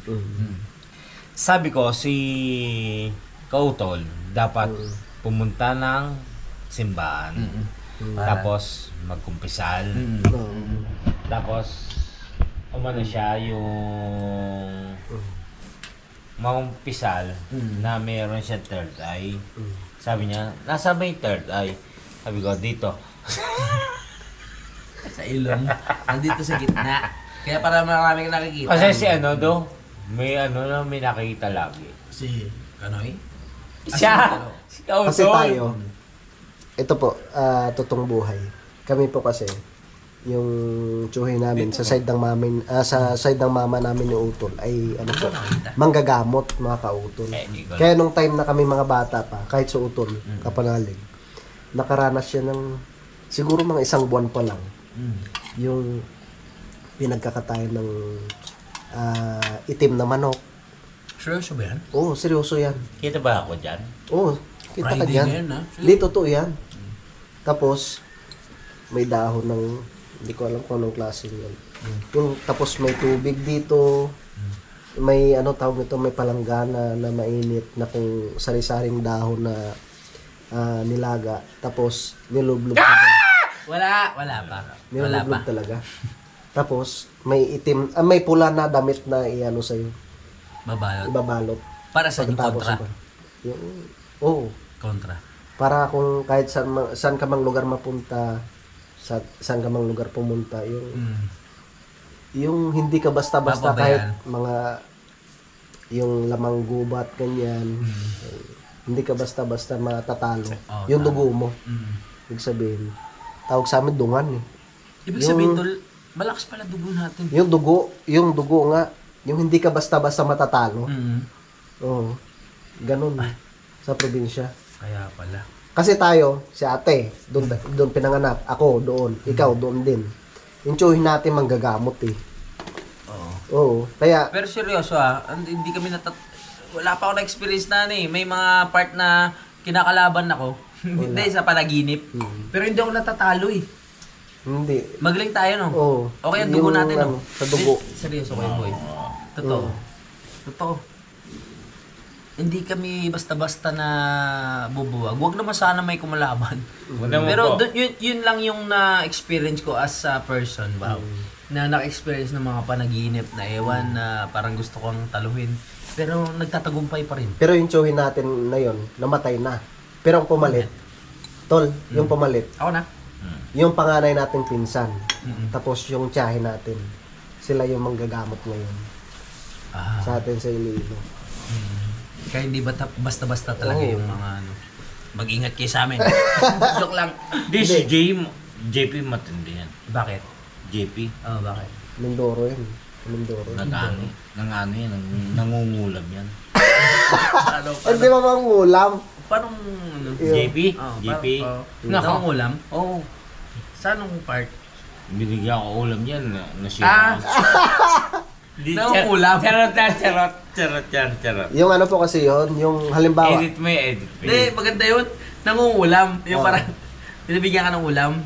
Sabi ko si Kautol dapat pumunta ng simbahan. Tapos magkumpisal. Tapos umano siya yung maumpisal na mayroon siya third eye. Sabi niya, nasa may third eye. Sabi ko, dito. Sa ilong. Nandito sa gitna. Kaya para marami kang nakikita. Kasi si ano do, may ano na may nakikita lagi. Si Kanoy? Siya! Si Kautol. Kasi tayo, ito po, totoong buhay. Kami po kasi, yung tsuhin namin sa side ng mama namin ni Utol ay ano po, manggagamot mga kautol. Kaya nung time na kami mga bata pa, kahit sa Utol, Kapanalig, nakaranas siya ng siguro mga 1 buwan pa lang. Yung pinagkakatayan ng itim na manok. Seryoso ba yan? Oo, seryoso yan. Kita ba ako dyan? Oo, kita ka Friday dyan. ngayon, ha? Hindi, totoo yan. Tapos, may dahon ng, hindi ko alam kung anong klase yun. Yung, tapos may tubig dito, may ano tawag nito, may palanggana na mainit na kung sari-saring dahon na nilaga. Tapos, nilublog ka dyan. Wala pa. Wala pa. Nilublog talaga. Tapos, may itim, may pula na damit na iano sa'yo, Babalot. ibabalot. Para sa yung Pagkatapos kontra. ba? Oo. Kontra. Para kung kahit saan ka mang lugar mapunta, saan ka mang lugar pumunta, yung hindi ka basta-basta kahit mga yung lamang gubat ganyan, hindi ka basta-basta matatalo. Yung dugo mo. Ibig sabihin, tawag sa amin dungan eh. Ibig sabihin, tol, malakas pala dugo natin. Yung dugo nga, yung hindi ka basta-basta matatalo. Oo. Ganun sa probinsya. Kaya pala. Kasi tayo, si ate, doon pinanganak. Ako, doon. Ikaw, doon din. Yung tsuhin natin manggagamot eh. Oo. Kaya, Pero seryoso hindi kami wala pa ako na-experience na may mga part na kinakalaban ako. Hindi, sa panaginip. Pero hindi ako natatalo eh. hindi. Magaling tayo, no? Oo. Okay, ang dugo Yung, natin, no? sa dugo. Seryoso kayo, boy. Totoo. Totoo. Hindi kami basta-basta na bubuwag. Huwag naman sana may kumalaban. Pero yun lang yung na-experience ko as a person, wow. Na na-experience ng mga panaginip na ewan na parang gusto kong taluhin. Pero nagtatagumpay pa rin. Pero yung tsuhin natin na yun, namatay na. Pero ang pumalit, tol, yung pumalit, Ako na. yung panganay nating pinsan, tapos yung tiyahin natin, sila yung manggagamot ngayon sa atin sa Iloilo. Kaya hindi basta-basta talaga yung mga mag-ingat kayo sa amin. Joke lang. Di si JP matindi yan. Bakit? JP. Bakit? Mindoro yun. Mindoro. Nang nangungulam yan. Hindi ba mangulam? Paano JP? Oh, JP. Nangungulam? Oo. Saan ang part? Binigyan ko ulam yan. Nasira. Nangungulam? Charot. Yung ano po kasi yun, yung halimbawa, Edit mo. Hindi, maganda yun. Nangungulam. Yung parang, binibigyan ka ng ulam.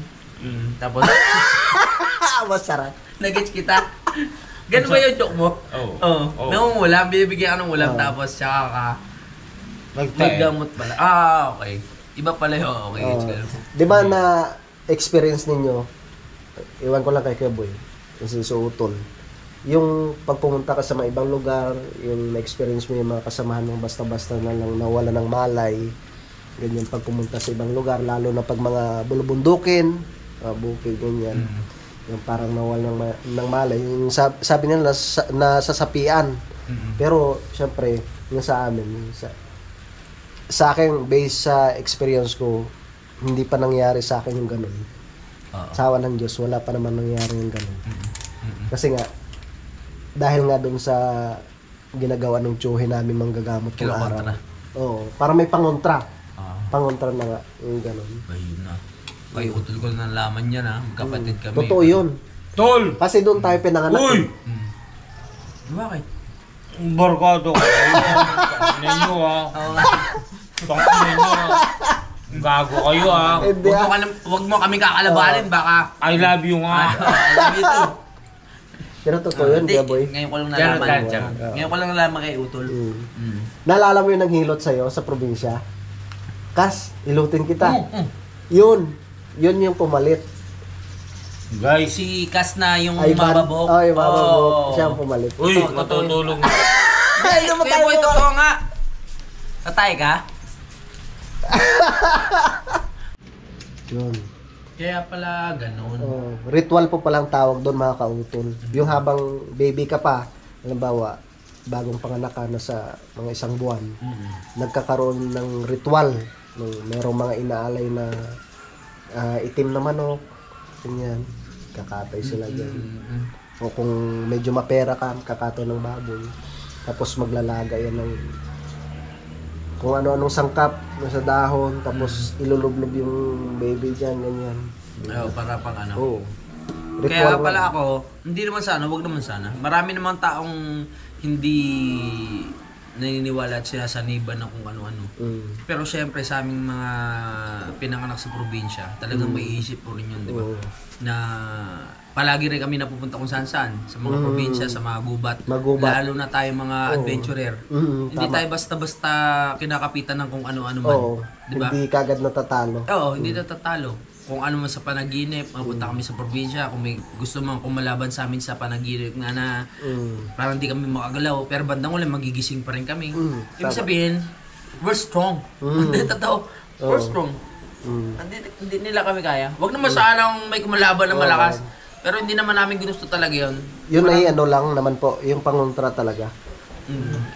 Tapos, masarap. nag-gets kita. Ganun ba yung joke mo? Oo. Nangungulam, binibigyan ka ng ulam, tapos saka ka maggamot pala. Okay. Iba pala yun. Okay, gets ka. Di ba na experience ninyo, iwan ko lang kay Kuya Boy, kasi suutol, yung pagpumunta ka sa mga ibang lugar, yung na-experience mo yung mga kasamahan mo basta-basta na lang nawala ng malay, ganyan pag pumunta sa ibang lugar, lalo na pag mga bulubundukin, bukid, ganyan, yung parang nawala ng malay, yung sabi nila nasasapian, pero syempre, yung sa amin, sa akin, based sa experience ko, hindi pa nangyari sa akin yung ganun. Sa awa ng Diyos, wala pa naman nangyari yung ganun. Kasi nga, dahil nga dun sa ginagawa ng tsuhin namin manggagamot ng araw. Oo, para may pangontra. Pangontra na nga, yung ganun. Ayun na. Kayo, utol ko na nalaman yan magkapatid kami. Totoo yun. Tol! Kasi doon tayo pinanganak. Uy! Bakit? Barkado ka. Ninyo Ninyo Gago kayo Hindi Huwag mo kami kakalabanin, baka I love you nga. I love you too. Pero totoo yun, Kuya Boy. Ngayon ko lang nalaman. Charot. Ngayon ko lang nalaman kay Utol. Naalala mo yung nanghilot sa'yo sa probinsya? Kas, ilutin kita. Yun yung pumalit. Guys, Si Kas na yung Ay, mababok. yung mababok. Siya ang pumalit. uy, matutulog. Ay, Kaya boy, totoo nga. Tatay ka? Yun. Kaya pala ganun. Ritual po palang tawag doon, mga kautol. Yung habang baby ka pa, halimbawa, bagong panganak ka na sa mga isang buwan, nagkakaroon ng ritual. Merong mga inaalay na itim na manok, ganyan, kakatay sila dyan. O kung medyo mapera ka, kakato ng baboy. Tapos maglalaga yan ng kung ano-anong sangkap sa dahon, tapos ilulublob yung baby dyan, ganyan. Para pang ano. Oo. Kaya Ritual pala nga. ako, hindi naman sana, wag naman sana. Marami naman taong hindi naniniwala at sinasaniban ng kung ano-ano. Pero syempre sa aming mga pinanganak sa probinsya, talagang may isip po rin yun, di ba? Na palagi rin kami napupunta kung saan-saan, sa mga probinsya, sa mga gubat. Lalo na tayo mga adventurer. Hindi tayo basta-basta kinakapitan ng kung ano-ano man. Di ba? Hindi kagad natatalo. Oo, hindi natatalo. Kung ano man sa panaginip, mapunta kami sa probinsya, kung may gusto man kumalaban sa amin sa panaginip na parang hindi kami makagalaw, pero bandang ulit magigising pa rin kami. Ibig sabihin, we're strong. Hindi, totoo. We're strong. Hindi nila kami kaya. Huwag naman sanang may kumalaban na malakas. Pero hindi naman namin ginusto talaga yun. Yun ay ano lang naman po, yung pangontra talaga.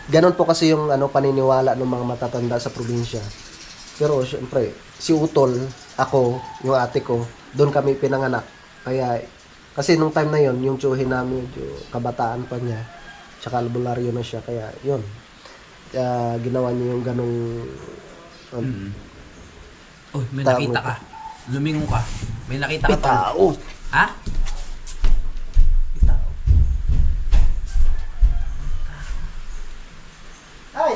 Ganon po kasi yung paniniwala ng mga matatanda sa probinsya. Pero syempre, si Utol, ako, yung ate ko, doon kami pinanganak. Kaya, kasi nung time na yon yung tsuhin namin, yung kabataan pa niya, tsaka albularyo na siya, kaya yun. Ginawa niya yung ganong... Uy, may nakita ka. Lumingo ka. May nakita ka, Tol. Pitao! Ha? Ay!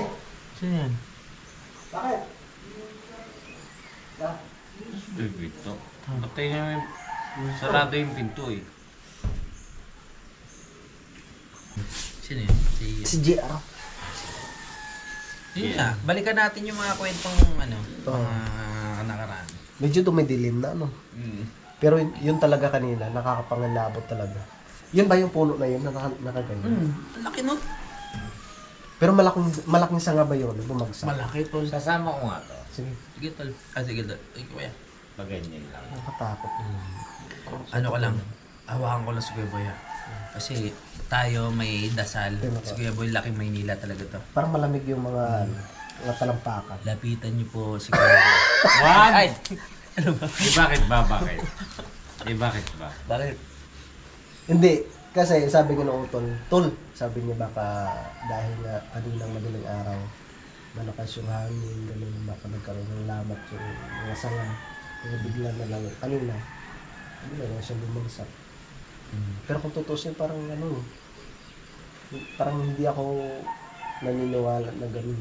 Sino yan? Bakit? Pinto. Patay na yung sarado yung pinto eh. Sino yan? Si JR. Yun nga. Balikan natin yung mga kwentong mga nakaraan. Medyo dumidilim na, Pero yun talaga kanina, nakakapangalabot talaga. Yun ba yung puno na yun, nakaganyan? Ang laki nun. Pero malaking sanga ba yun, bumagsak? Malaki, Tol. Sasama ko nga to. Sige, Sige, Tol. Sige, Tol. Ay, kuya. Paganyan lang. nakatakot. Ano ka lang, hawakan ko lang si Kuya Boy ha. Kasi tayo may dasal. Si Kuya Boy, laking Maynila talaga to. Parang malamig yung mga talampakan. Lapitan niyo po si Kuya Boy. Wag! Ay! Ano ba? Bakit ba? Bakit ba? Bakit? Hindi, kasi sabi nga ng Utol, Tol, sabi niya baka dahil nga kaninang madaling araw, malakas yung hangin, ganun, baka nagkaroon ng lamat yung mga sanga. Kaya bigla na lang, kanina, hindi na siya bumagsak. Pero kung tutusin, parang parang hindi ako naniniwala na ganun.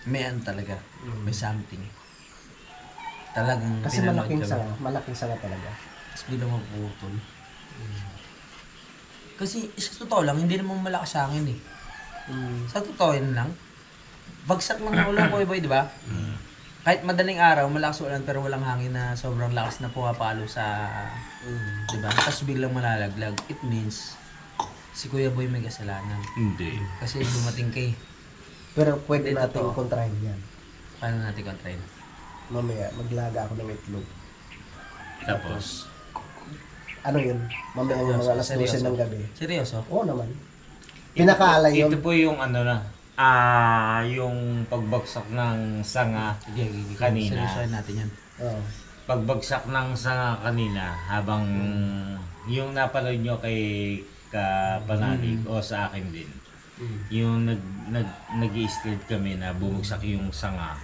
May ano talaga. May something. Talagang Kasi pinanood malaking sanga talaga. Tapos biglang mapuputol. Kasi sa totoo lang, hindi naman malakas sa akin eh. Sa totoo yun lang. Bagsak ng ulan ko, boy, di ba? Kahit madaling araw, malakas ulan pero walang hangin na sobrang lakas na pumapalo sa... Di ba? Tapos biglang malalaglag. It means, si Kuya Boy may kasalanan. Hindi. Kasi dumating kay. Pero pwede Hindi, natin totoo. kontrahin yan. Paano natin kontrahin? Mamaya, maglaga ako ng itlog. Tapos, Ano yun? Mamaya yung mga alas 12 ng gabi. Seryoso? Oo naman. Pinakaalay yun. ito po yung yung pagbagsak ng sanga Sige. kanina. Seryosohin natin yan. Oo. Pagbagsak ng sanga kanina habang yung napanood nyo kay Kapanalig o sa akin din. Yung nag-i-state kami na bumagsak yung sanga.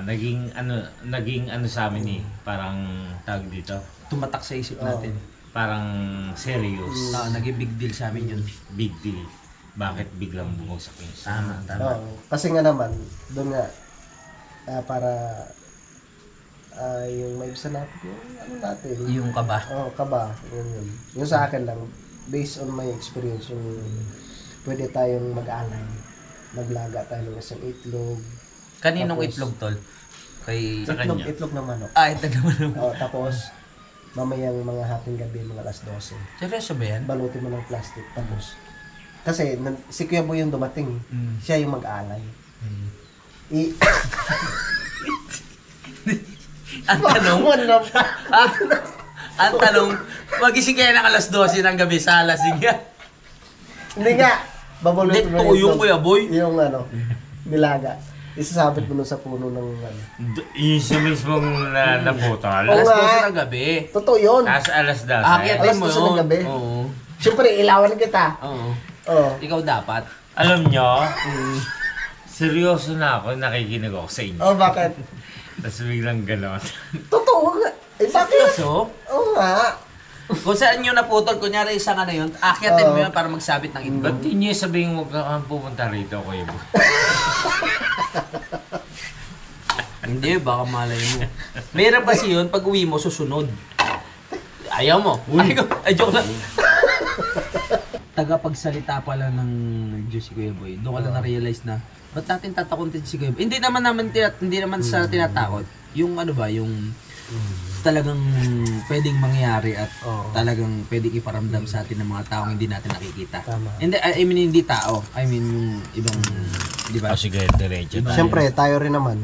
Naging ano sa amin parang tawag dito, Tumatak sa isip natin. parang serious, Naging big deal sa amin yun. big deal. Bakit biglang bumagsak yung sanga? Tama. Oo. Kasi nga naman, doon nga, para yung may isa natin, yung natin. Yung kaba. Oo, kaba. Yun. Yung sa akin lang, based on my experience, yung pwede tayong mag-alay. Maglaga tayo ng isang itlog. Kaninong Tapos- itlog, Tol? Kay... Sa kanya. Itlog ng manok. Itlog naman. Oo, tapos, mamayang mga hating gabi, mga alas 12. Seryoso ba yan? Balutin mo ng plastic. Tapos, kasi si Kuya Boy yung dumating. Siya yung mag-alay. Ang tanong, ang tanong, magising kayo ng alas 12 ng gabi sa alasing yan. Hindi nga. Babalutin Hindi, tuyo yung Kuya Boy. Yung nilaga. Isasabit mo nun sa puno ng Yung siya mismong naputol. Oo Alas nga. 12 ng gabi. Totoo yun. Tapos alas 12. Akyatin Alas mo 12 ng yun. gabi. Oo. Siyempre, ilawan kita. Oo. Oo. Ikaw dapat. Alam nyo, seryoso na ako, nakikinig ako sa inyo. Oh, bakit? Tapos biglang gano'n. Totoo nga. Eh, bakit? Seryoso? Oo nga. Kung saan nyo naputol, kunyari isang ano yun, akyatin mo yun para magsabit ng itlog. Ba't di niyo sabihin huwag ka kang pupunta rito, Kuya Boy? Hindi, baka malay mo. Meron kasi yun, pag uwi mo, susunod. Ayaw mo. Ay, joke lang. Tagapagsalita pala ng Diyos si Kuya Boy. Doon ka lang na-realize na, ba't natin tatakuntin si Kuya Boy? Hindi naman sa tinatakot. Yung ano ba, yung talagang pwedeng mangyari at talagang pwedeng iparamdam sa atin ng mga taong hindi natin nakikita. Tama. Hindi, I mean hindi tao. I mean yung Di ba? Sige, diretso tayo. Siyempre, tayo rin naman,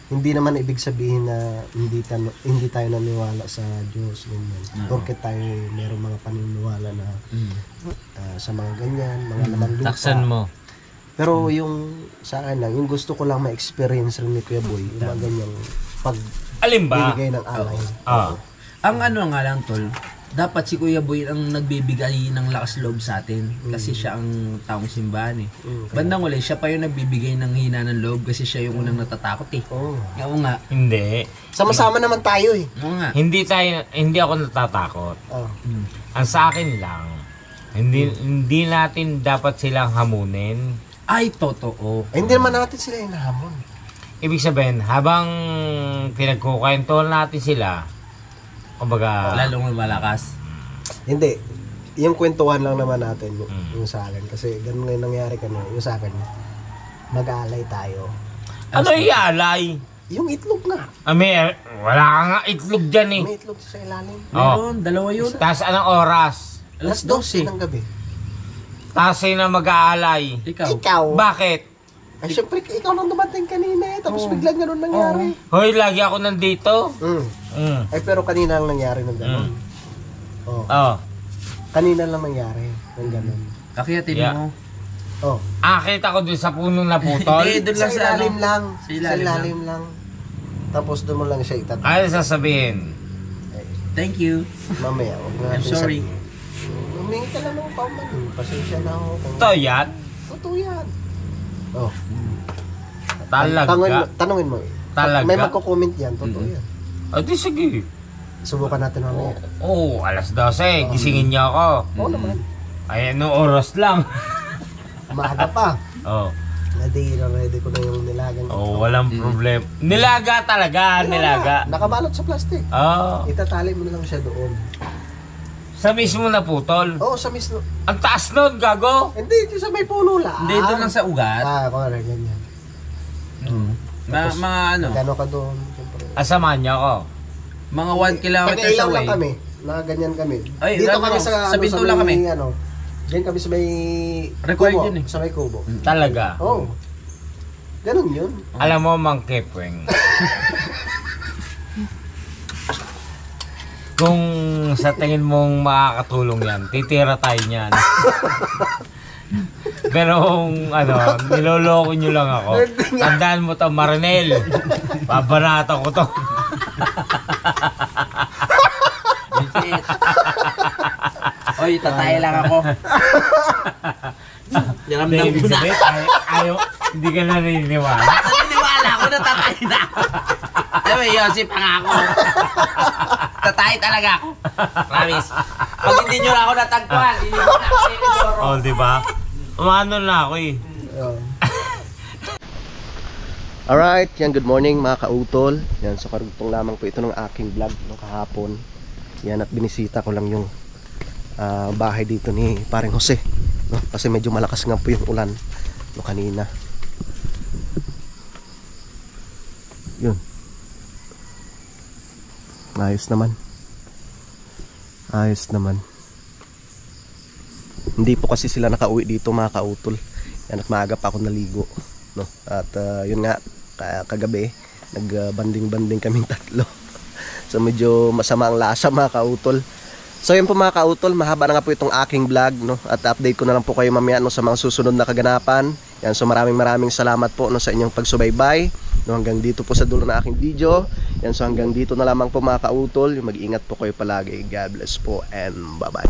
hindi naman ibig sabihin na hindi tayo naniwala sa Diyos, ganyan. Porket tayo mayroong mga paniniwala na sa mga ganyan, mga lamang lupa. Taksan mo. Pero yung sa akin lang, yung gusto ko lang ma-experience rin ni Kuya Boy, yung mga ganyang Alin ba? pagbibigay ng alay. Ang ano nga lang tol, dapat si Kuya Boy ang nagbibigay ng lakas loob sa atin kasi siya ang taong simbahan eh. Bandang uli, siya pa yung nagbibigay ng hina ng loob kasi siya yung unang natatakot eh. Oo. Oo nga. Hindi. Sama-sama naman tayo eh. Oo nga. Hindi ako natatakot. Oh. Ang sa akin lang, hindi natin dapat silang hamunin. Ay, totoo. Hindi naman natin sila hinahamon. Ibig sabihin, habang pinagkukwentuhan natin sila, kumbaga, Lalong malakas. Hindi. Yung kwentuhan lang naman natin yung sa akin. Kasi ganun nga yung nangyari kanina. Yung sa akin, mag-aalay tayo. ano ialay? Yung itlog nga. Wala ka nga itlog dyan eh. May itlog sa ilalim. Meron, dalawa yun. Tapos anong oras? Alas 12 12. ng gabi. Tapos sino mag-aalay? Ikaw. Ikaw. Bakit? Ay, syempre, ikaw nang dumating kanina eh. Tapos biglang ganun nangyari. Hoy, lagi ako nandito. Ay, pero kanina lang nangyari ng ganun. Oh. Oh. Kanina lang nangyari ng ganun. Kakiyatin Yeah. mo. Oh. Akit ako dun sa punong naputol. Hindi, doon Sa lang sa ilalim ano. lang. Sa Sa ilalim ilalim lang. Tapos doon mo lang siya itatapos. Ano sasabihin? Thank you. Mamaya, huwag na I'm natin sorry. sabihin. Humingi ka lang ng pauman. Pasensya na ako. Ito yan? Totoo yan. Oh. Talaga? Tanungin mo eh. Talaga? May magko-comment yan. Totoo yan. O di sige. Subukan natin mamaya. Oo, alas 12. Gisingin niyo ako. Oo naman. Ay, ano oras lang? Maaga pa. Oh. Ready ko na yung nilagang. Oh, walang problem. Nilaga talaga, nilaga. Nakabalot sa plastic. Oh. Itatali mo na lang siya doon. Sa mismo naputol. Oo, sa mismo. Ang taas nun, gago. Hindi, yung sa may puno lang. Hindi, doon lang sa ugat. Correct, ganyan. Mga ano, Gano'n ka doon, siyempre. Asamahan niyo ako. mga 1 kilometers Taga-ilaw away. lang kami. Nakaganyan kami. Ay, Dito ano, kami sa pinto sa lang may, kami. Ano, diyan kami sa may Required kubo. yun eh. Sa may kubo. Talaga. Oo. Ganun yun. Alam mo, Mang Kepweng. Kung sa tingin mong makakatulong yan, titira tayo niyan. Pero kung ano, niloloko nyo lang ako. Tandaan mo to, Marinel. Babanata ko to. Legit. Oy, tatay lang ako. Yaramdam Ibig ko na. sabihin, ayaw, hindi ka naniniwala. Naniniwala ako na tatay na. Alam mo, Yosip ang ako. Tatay talaga ako. Promise. Pag hindi nyo na ako natagpuan, hindi nyo na ako sinidoro. Oh, di ba? Umano na ako eh. Alright, yan, good morning mga kautol. Yan, so karugtong lamang po ito ng aking vlog no, kahapon. Yan, at binisita ko lang yung bahay dito ni paring Jose no? Kasi medyo malakas nga po yung ulan no, kanina. Yun. Ayos naman. Ayos naman. Hindi po kasi sila nakauwi dito mga kautol. Yan, at maaga pa ako naligo no? At yun nga, kagabi nagbanding-banding kaming tatlo. So medyo masama ang lasa mga kautol. So yun po mga kautol, mahaba na nga po itong aking vlog no? At update ko na lang po kayo mamaya no, sa mga susunod na kaganapan. Yan, so maraming salamat po no, sa inyong pagsubaybay no, hanggang dito po sa dulo ng aking video. Yan, so hanggang dito na lamang po mga kautol. Mag-iingat po kayo palagi. God bless po and bye bye.